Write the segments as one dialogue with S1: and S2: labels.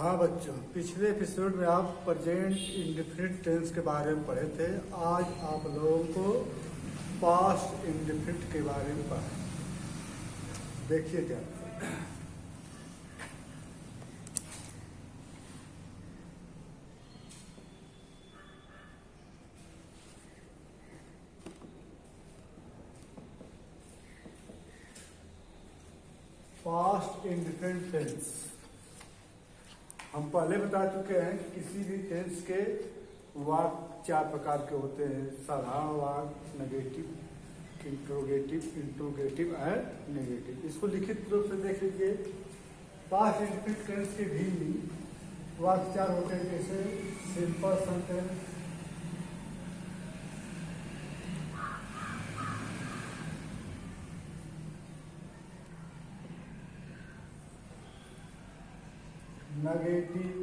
S1: हाँ बच्चों, पिछले एपिसोड में आप प्रेजेंट इंडेफिनिट टेंस के बारे में पढ़े थे। आज आप लोगों को पास्ट इंडेफिनिट के बारे में पढ़ा। देखिए क्या पास्ट इंडेफिनिट टेंस। हम पहले बता चुके हैं कि किसी भी टेंस के वाक्य चार प्रकार के होते हैं: साधारण वाक्य, नेगेटिव, इंट्रोगेटिव एंड नेगेटिव। इसको लिखित रूप से देख लीजिए। पास्ट इंडेफिनिट टेंस के भी वाक्य चार होते हैं, जैसे simple sentence, negative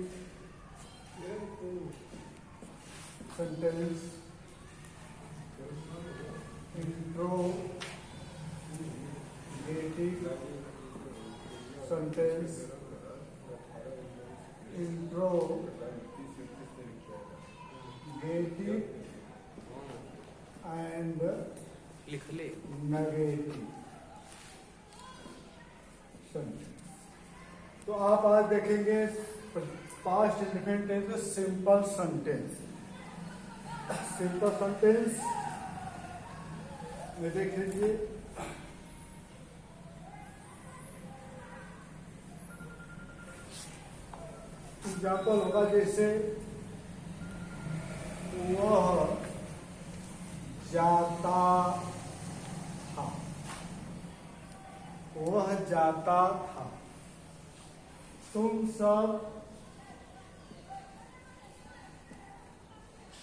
S1: sentence, interrogative sentence, interrogative and negative sentence. तो आप आज देखेंगे पास्ट इंडेफिनिट टेंस में सिंपल सेंटेंस। सिंपल सेंटेंस में देख लीजिए, एग्जाम्पल होगा जैसे वह जाता था, वह जाता था। तुम सब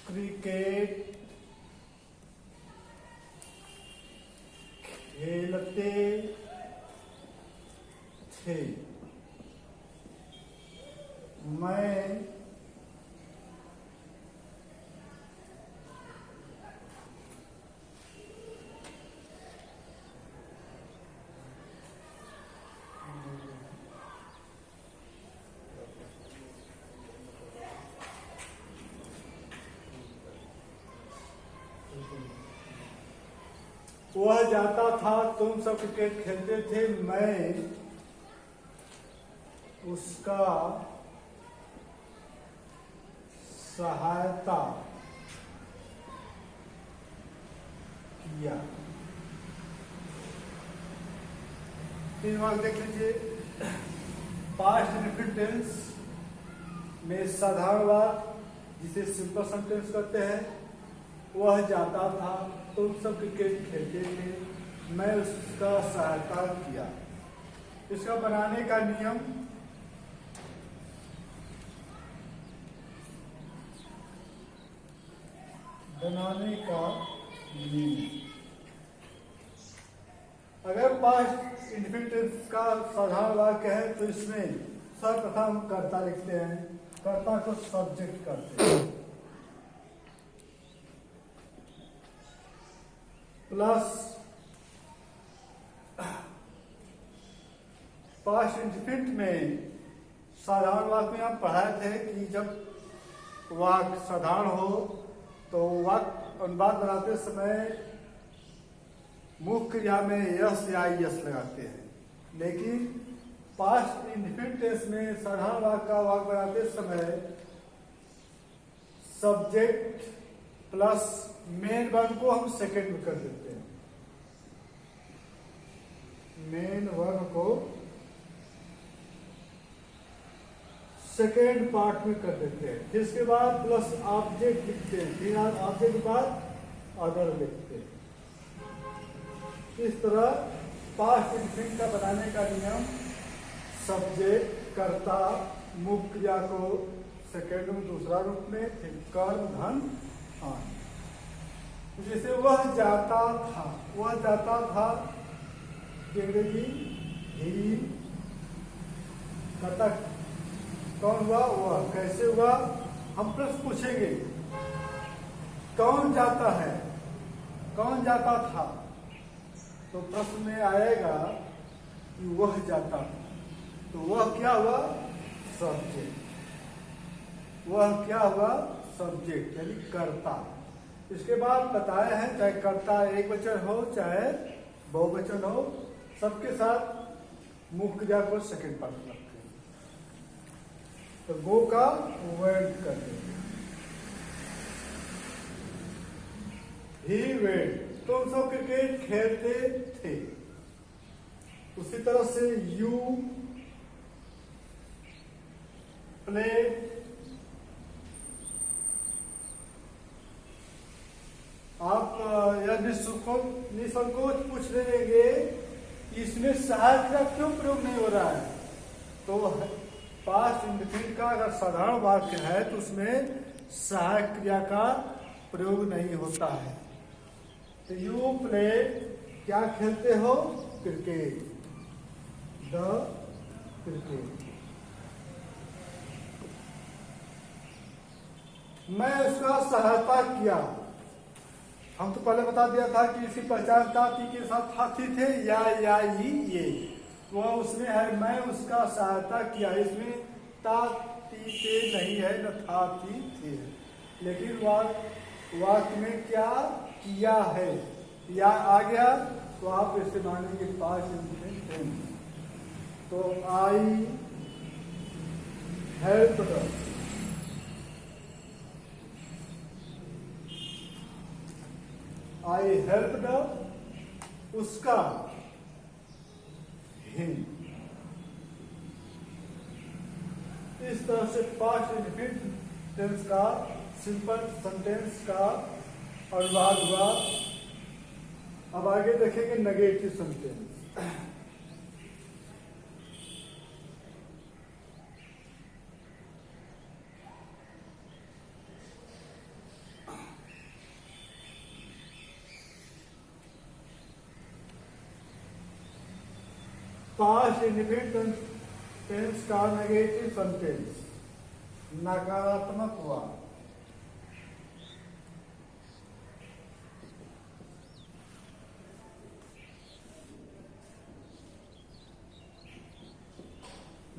S1: क्रिकेट खेलते थे। मैं वह जाता था, तुम सब क्रिकेट खेलते थे, मैं उसका सहायता किया। तीन वाक्य देख लीजिए। पास्ट इंडेफिनिट टेंस में साधारण वाक्य, जिसे सिंपल सेंटेंस कहते हैं, वह जाता था, तुम सब क्रिकेट खेलते थे, मैं उसका सहायता किया। इसका बनाने का नियम, अगर पास्ट इंडेफिनिट टेंस का साधारण वाक्य है तो इसमें सर्वप्रथम कर्ता लिखते हैं, कर्ता को सब्जेक्ट करते हैं, प्लस पास्ट इंडेफिनिट में साधारण वाक्य में हम पढ़ाए थे कि जब वाक्य साधारण हो तो वाक्य अनुवाद बनाते समय मुख्य क्रिया में यस या यस लगाते हैं, लेकिन पास्ट इंडेफिनिट टेंस में साधारण वाक्य का वाक्य बनाते समय सब्जेक्ट प्लस मेन वर्ब को हम सेकंड में कर देते हैं। मेन वर्ब को सेकेंड पार्ट में कर देते हैं, फिर इसके बाद प्लस ऑब्जेक्ट लिखते हैं, फिर ऑब्जेक्ट के बाद अदर लिखते हैं। इस तरह पास्ट इंडेफिनिट का बनाने का नियम, सब्जेक्ट, कर्ता, मुख्य क्रिया को सेकेंड में दूसरा रूप में, फिर कर्म, धन, आन। जैसे वह जाता था, वह जाता था अंग्रेजी ही कतक, कौन हुआ? वह। कैसे हुआ? हम प्रश्न पूछेंगे, कौन जाता है, कौन जाता था, तो प्रश्न में आएगा कि वह जाता था, तो वह क्या हुआ? सब्जेक्ट। वह क्या हुआ, सब्जेक्ट यानी कर्ता। इसके बाद बताए हैं चाहे कर्ता एक वचन हो चाहे बहुवचन हो, सबके साथ मुख्य क्रिया को सेकंड पार्ट में रखते हैं। तो गो का वेंट कर देंगे, ही वेंट। तो हम सब क्रिकेट खेलते थे। उसी तरह से यू प्ले, आप यह निसंकोच पूछ लेंगे इसमें सहायक क्रिया क्यों प्रयोग नहीं हो रहा है। तो पास्ट इंडेफिनिट का अगर साधारण वाक्य है तो उसमें सहायक क्रिया का प्रयोग नहीं होता है। तो यू प्ले, क्या खेलते हो, क्रिकेट, द क्रिकेट। मैं उसका सहायता किया। हम तो पहले बता दिया था कि इसी पहचान ताती के साथ हाथी थे या ही ये, वह उसमें है मैं उसका सहायता किया। इसमें ताती थे नहीं है, न था थी थे, लेकिन वाक्य में क्या किया है या आ गया तो आप इसे मानेंगे पास्ट इंडेफिनिट टेंस। तो आई हेल्प्ड, आई हेल्प्ड उसका, हिम। इस तरह से पास्ट इंडेफिनिट टेंस का सिंपल सेंटेंस का अनुवाद हुआ। अब आगे देखेंगे negative sentence. Past indefinite tense का नेगेटिव सेंटेंस नकारात्मक हुआ।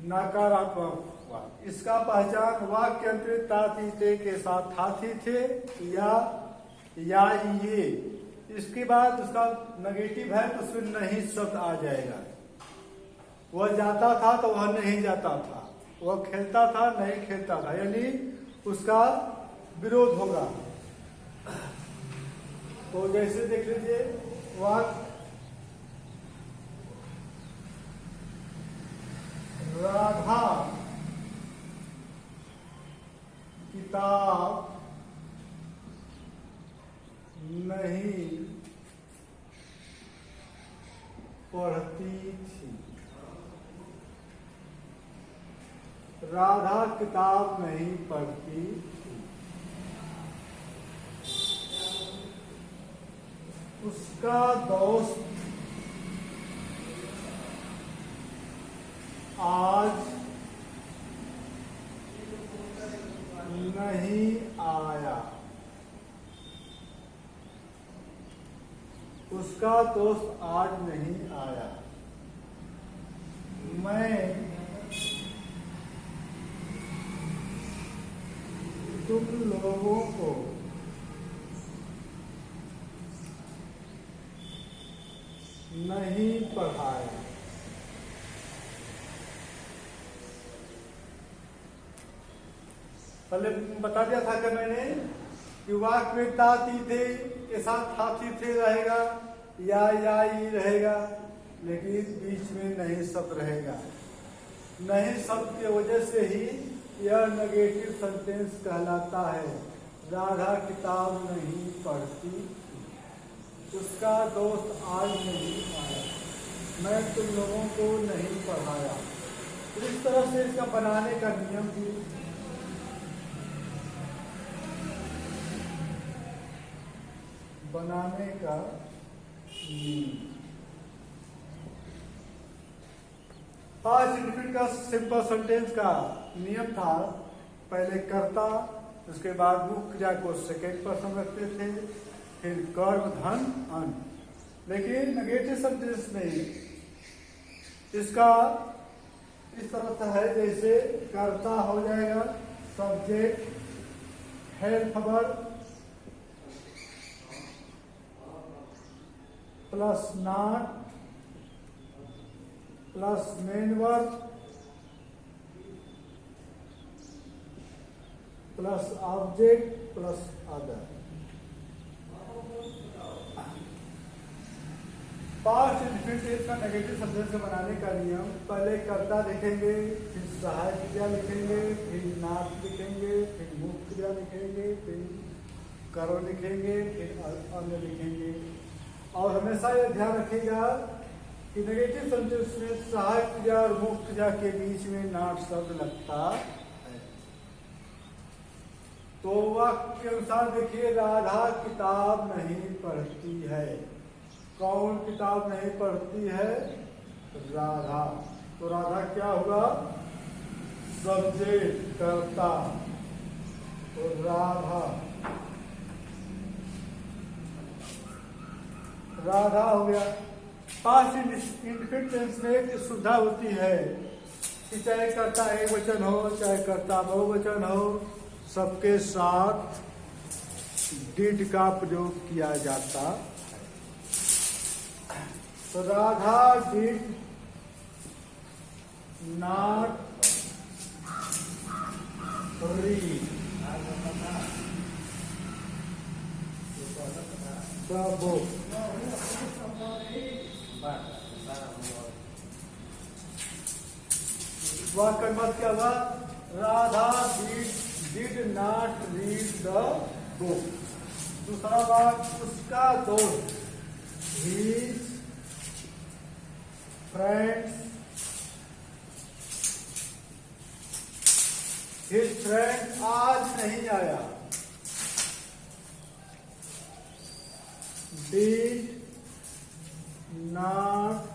S1: नकारात्मक हुआ। इसका पहचान वाक्य अंतरित ताती ते के साथ हाथी थे या ये। इसके बाद उसका नेगेटिव है तो उसमें नहीं शब्द आ जाएगा। वह जाता था तो वह नहीं जाता था, वह खेलता था नहीं खेलता था, यानी उसका विरोध होगा। तो जैसे देख लीजिए वाक्य राधा किताब नहीं पढ़ती थी। राधा किताब नहीं पढ़ती थी। उसका दोस्त आज नहीं आया। उसका दोस्त आज नहीं आया। मैं तुम लोगों को नहीं पढ़ाया। पहले बता दिया था कि मैंने कि वाक्य में ताती थे के साथ हाथी थे रहेगा या ही रहेगा, लेकिन बीच में नहीं शब्द रहेगा। नहीं शब्द की वजह से ही यह नेगेटिव सेंटेंस कहलाता है। राधा किताब नहीं पढ़ती थी, उसका दोस्त आज नहीं आया, मैं तुम लोगों को नहीं पढ़ाया। तो इस तरह से इसका बनाने का नियम भी बनाने का पास्ट इंडेफिनिट का सिंपल सेंटेंस का नियम था, पहले कर्ता, उसके बाद मुख्य क्रिया को सेकेंड पर्सन रखते थे, फिर कर्म धन अन। लेकिन नेगेटिव सेंटेंस में इसका इस तरह से है, जैसे कर्ता हो जाएगा subject help verb plus not plus main verb plus object plus other. Past indefinite का नेगेटिव सेंटेंस को बनाने का नियम, पहले कर्ता लिखेंगे, फिर सहायक क्रिया लिखेंगे, फिर नाम लिखेंगे, फिर मुख्य क्रिया लिखेंगे, फिर करो लिखेंगे, फिर अन्य लिखेंगे। और हमेशा यह ध्यान रखिएगा कि नेगेटिव सेंटेंस में सहायक क्रिया और मुख्य क्रिया के बीच में नॉट शब्द लगता है। तो वाक्य के अनुसार देखिए, राधा किताब नहीं पढ़ती है। कौन किताब नहीं पढ़ती है? राधा। तो राधा क्या हुआ? सब्जेक्ट कर्ता। तो राधा राधा हो गया। पास्ट इंडेफिनिट टेंस में एक सुविधा होती है कि चाहे कर्ता एक वचन हो, चाहे कर्ता बहुवचन हो, सबके साथ डिड का प्रयोग किया जाता है। तो Radha did not read the book. वाक्य मत क्या हुआ? Radha did not read the book. दूसरा वाक्य, उसका दोस्त हिज फ्रेंड्स हिज फ्रेंड आज नहीं आया। Did not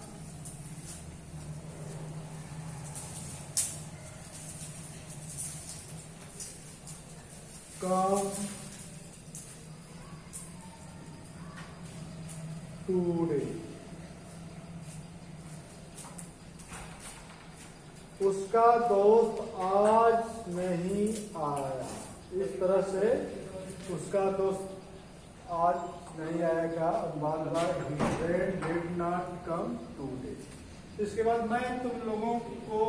S1: come today. उसका दोस्त आज नहीं आया। इस तरह से उसका दोस्त आज नहीं आएगा, अनुवाद हुआ his friend did not come today. इसके बाद मैं तुम लोगों को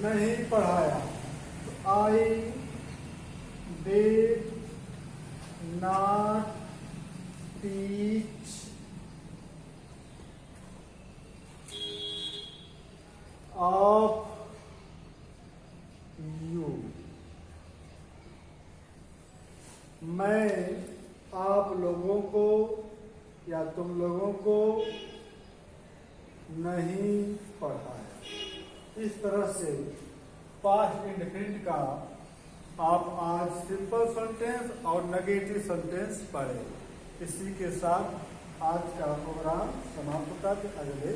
S1: नहीं पढ़ाया। तो I did not teach of you. मैं आप लोगों को या तुम लोगों को नहीं पढ़ाया। इस तरह से पास्ट इंडेफिनिट का आप आज सिंपल सेंटेंस और नेगेटिव सेंटेंस पढ़े। इसी के साथ आज का प्रोग्राम समाप्त होता है। अगले